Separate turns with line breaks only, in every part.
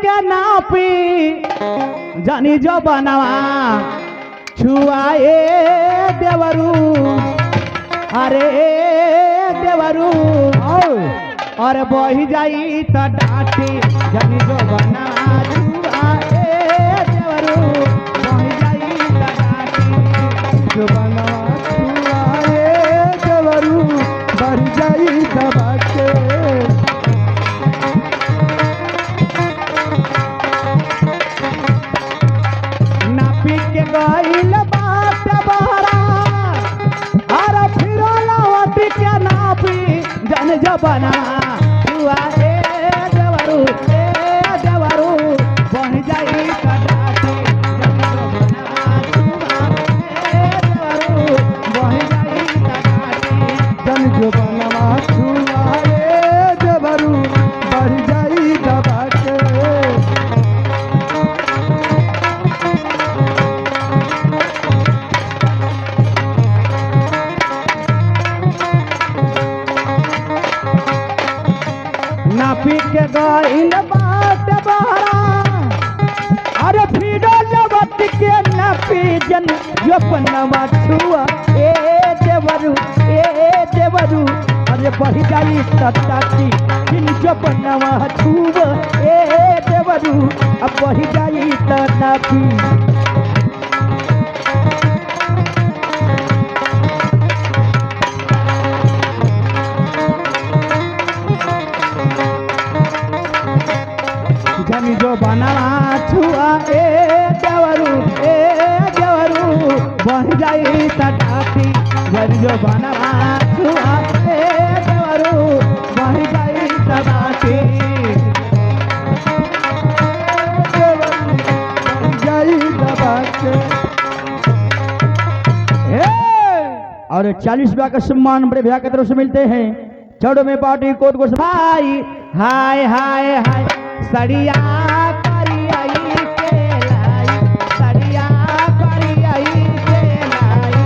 के नापी जानी जो बनवा छुआए देवरू अरे देवरू और बही जाई त डाटी जानी जो बनवा छुआए देवरू बही जाई त डाटी जो बनवा छुआए देवरू बढ़ जाई दबाके गईल बात बहरा अरे फिर लौट के नापी जन जबना हुआ ए देवरू बन जाई कटाटी जन जबना हुआ ए देवरू बन जाई कटाटी जन जबना हुआ ए देवरू बढ़ जाई दबाके नापी के गईल बात बहरा अरे फिरो लवट के नापी जन अपनवा छुआ ए देवरू अरे बढ़ जाई तटाती जिन अपनवा छुआ ए देवरू अब बढ़ जाई तटाती जनी जो बनवा छुआ ए देवरू बन जाई तटाती जनी जो बनवा छुआ ए देवरू बन जाई तटाती बन जाई तटाती और 40 रुपया का सम्मान बड़े भैया की तरफ से मिलते हैं चौड़ों में पार्टी कोट को भाई हाय हाय हाय सड़िया करियाई के लाई सड़िया करियाई के लाई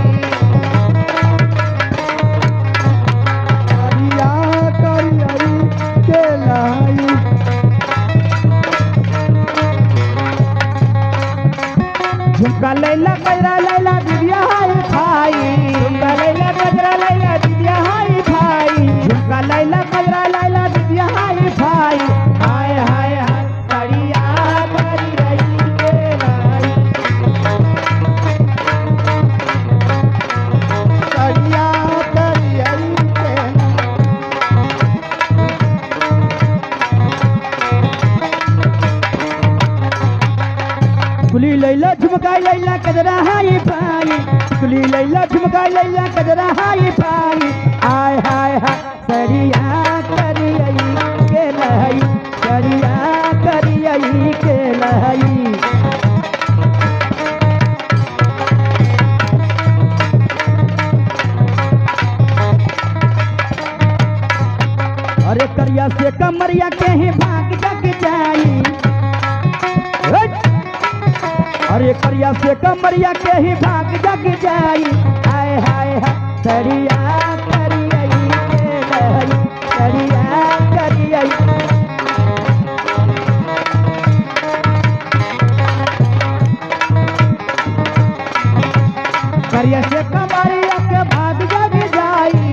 सड़िया करियाई के लाई झुमका लैला कजरा लैला दिदिया हाय भाई झुमका लैला कजरा लैला दिदिया हाय भाई झुमका लैला कजरा लैला दिदिया हाय भाई हाय हाय कुली लैला झुमका लैला कजरा हाय भाई कुली लैला झुमका लैला कजरा हाय भाई हाय हाय हाय सरिया करियई के लहई सरिया करियई के लहई अरे करिया से कमरिया के ही भाग जग जाई अरे करिया से कमरिया के ही भाग जग जाई हाय हाय हाय सरिया करियई के लहई सरिया करियई करिया से कमरिया के भाग जग जाई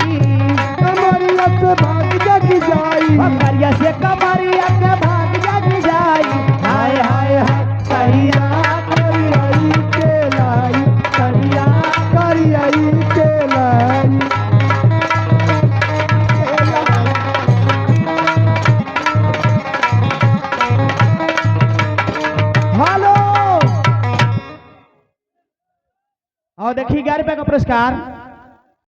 कमरिया से भाग जग जाई करिया से कमरिया के भाग जग जाई हाय हाय हाय सरिया और देखिए 11 रुपए का पुरस्कार